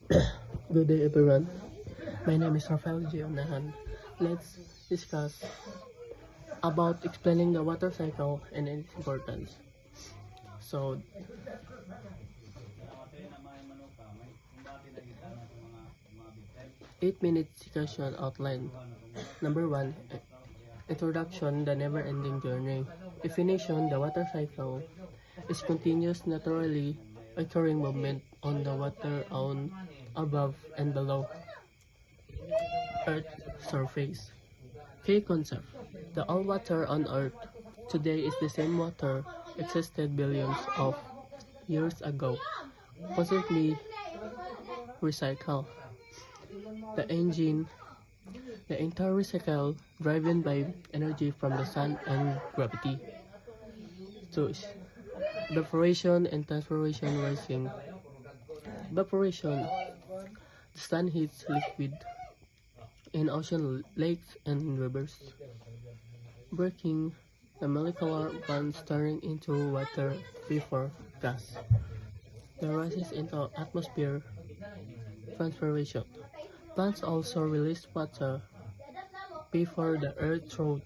Good day everyone. My name is Rafael J. Unahan. Let's discuss about explaining the water cycle and its importance. So, 8 minute discussion outline. Number 1. Introduction, the never-ending journey. Definition, the water cycle is continuous naturally occurring movement on the water on above and below Earth's surface. Key concept. The all water on Earth today is the same water existed billions of years ago, possibly recycled. The engine, the entire recycle driven by energy from the sun and gravity. 2. Evaporation and transpiration rising. Evaporation. The sun heats liquid in ocean, lakes, and rivers, breaking the molecular bonds turning into water vapor gas. The rises into atmosphere. Transpiration. Plants also release water before the earth through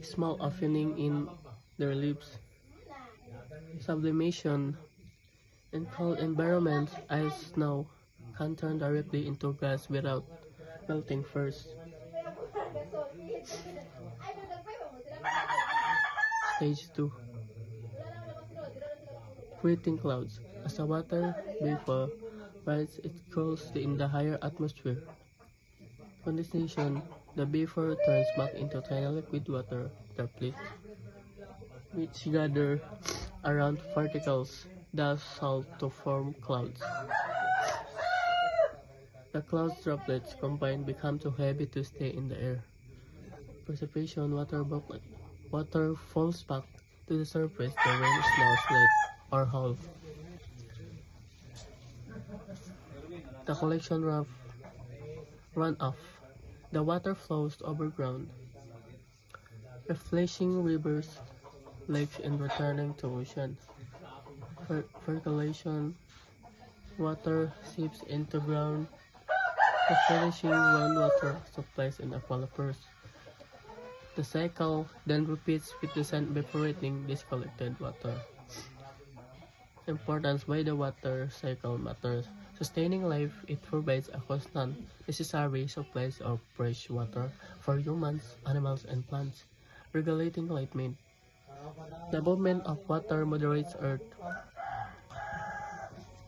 small opening in their leaves. Sublimation. In cold environments, ice snow can turn directly into gas without melting first. Stage 2. Creating clouds. As the water vapor rises, it cools in the higher atmosphere. Condensation. The vapor turns back into tiny liquid water droplets, which gather around particles that salt to form clouds. The cloud droplets combined become too heavy to stay in the air. Precipitation. Water falls back to the surface. The rain, snow, sleet, or hail. The collection runoff. The water flows overground, refreshing rivers, lakes, and returning to ocean. Percolation. Water seeps into ground, replenishing groundwater supplies and aquifers. The cycle then repeats with the sun evaporating this collected water. Importance. Why the water cycle matters. Sustaining life, it provides a constant, necessary supplies of fresh water for humans, animals, and plants. Regulating climate. The movement of water moderates earth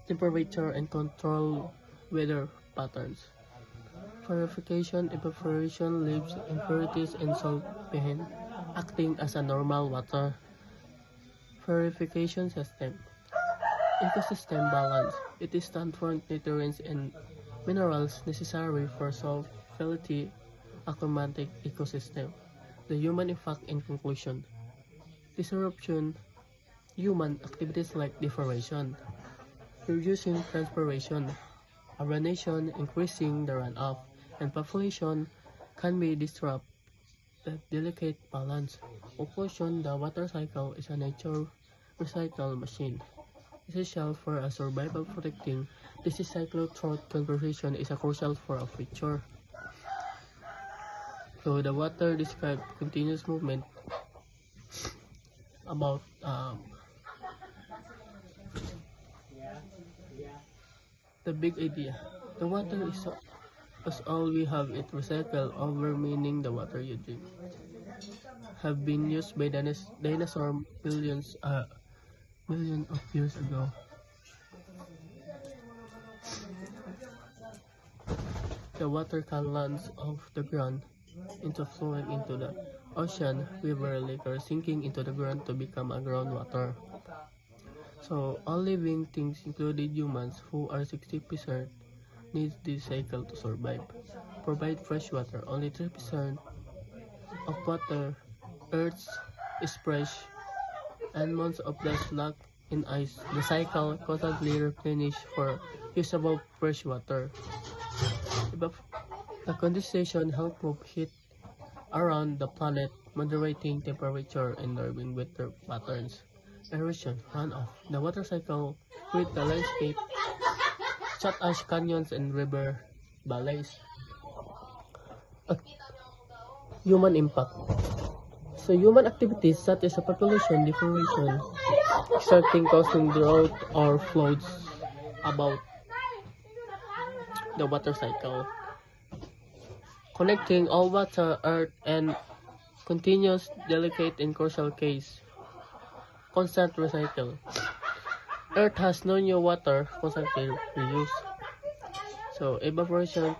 temperature and control weather patterns. Purification. Evaporation leaves impurities and salt behind, acting as a normal water purification system. Ecosystem balance. It is transformed nutrients and minerals necessary for soil fertility, aquatic ecosystem. The human effect in conclusion. Disruption. Human activities like deforestation, reducing transpiration, urbanization, increasing the runoff, and population can be disrupt the delicate balance. Conclusion. The water cycle is a nature recycle machine, essential for a survival. Protecting this cycle through conservation is a crucial for a future. So the water describes continuous movement about the big idea. The water is all we have. It recycle over, meaning the water you drink have been used by dinosaur millions of years ago. The water can land off the ground into flowing into the ocean, river, lake, or sinking into the ground to become a groundwater. So all living things, including humans, who are 60%, need this cycle to survive. Provide fresh water. Only 3% of water Earth is fresh, and months of dust locked in ice. The cycle constantly replenishes for usable fresh water. The condensation helps move heat around the planet, moderating temperature and driving weather patterns. Erosion, runoff. The water cycle creates the landscape such as canyons and river valleys. Human impact. So human activities such as population deformation, starting causing drought or floods about the water cycle. Connecting all water, earth, and continuous, delicate, and crucial case. Constant recycle. Earth has no new water, constantly reuse. So evaporation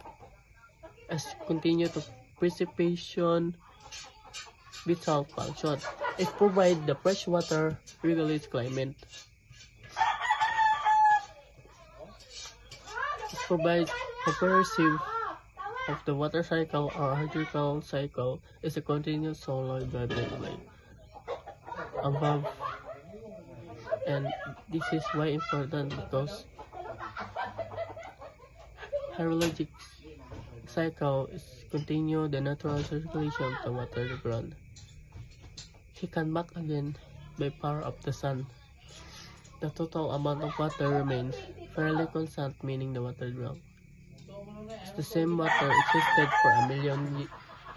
as continue to precipitation without function. It provides the fresh water, regulates climate. It provides comprehensive of the water cycle or hydrological cycle is a continuous solid like above, and this is why important because hydrologic cycle is continue the natural circulation of the water in the ground. He can back again by power of the sun. The total amount of water remains fairly constant, meaning the water ground. The same water existed for a million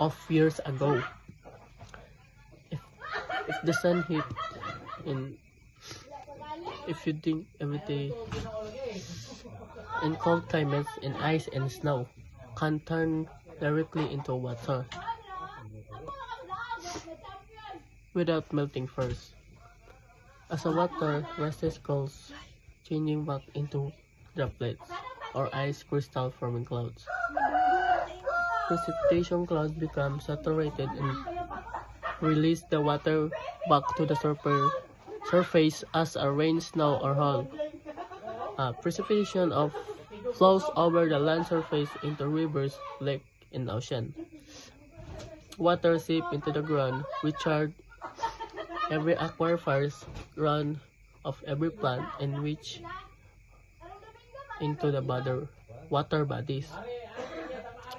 of years ago. If the sun hit if you think every day in cold climates, in ice and snow can turn directly into water without melting first. As the water rises, cools, changing back into droplets or ice crystal forming clouds. Precipitation clouds become saturated and release the water back to the surface as a rain, snow, or hail. Precipitation flows over the land surface into rivers, lake, and ocean. Water seep into the ground, recharge every aquifers run of every plant, and which into the water bodies.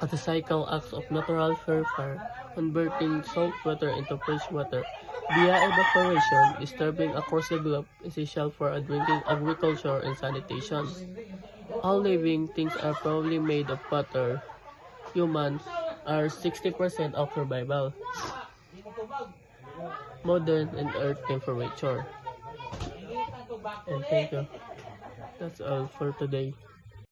As a cycle acts of natural purifier, converting salt water into fresh water via evaporation, disturbing across the globe, essential for drinking, agriculture, and sanitation. All living things are probably made of water. Humans are 60% of survival. Modern and earth temperature. And thank you. That's all for today.